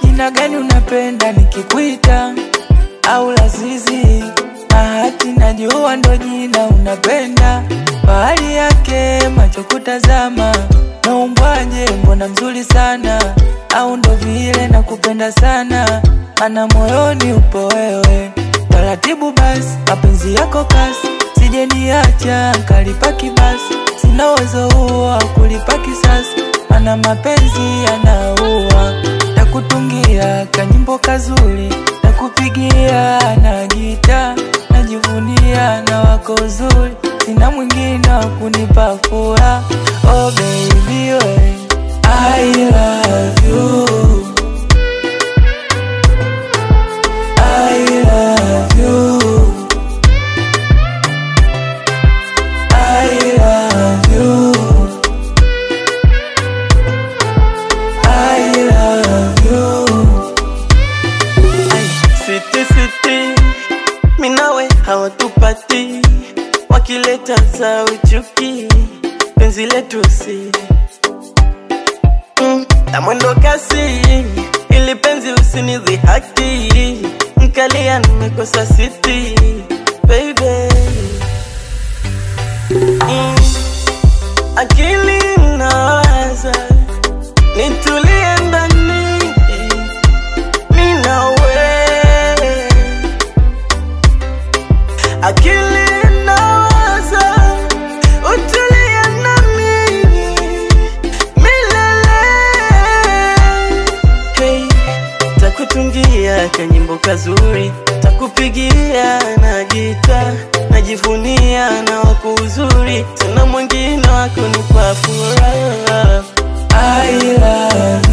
Jina gani unapenda nikikuita au Lazizi? Bahati najua ndo jina unapenda. Bahari yake macho kutazama, na umbwaje mbona mzuri sana. Au ndo vile nakupenda sana, ana moyoni upo wewe. Taratibu basi, mapenzi yako kasi, sije niacha kalipa kibasi. Sina uwezo huo kulipa kisasi, ana mapenzi yanaua. Nakutungia kanyimbo kazuri, nakupigia na gita, najivunia na wako uzuri. Sina mwingine wa kunipa furaha. Oh baby we, I love you, I love you, I love you, I love you. Sweetie, sweetie, minawe hawatupati, wakileta za uchuki, penzi letu si na mwendo kasi, ili penzi usinidhihaki. Mkalia nimekosa siti, baby. Akili inawaza, nitulie ndani, minawe. Akili inawaza, utulie nami milele. Hey, takutungia kanyimbo kazuri, takupigia na gita, najivunia na wako uzuri. Sina mwingine wa kunipa furaha. I love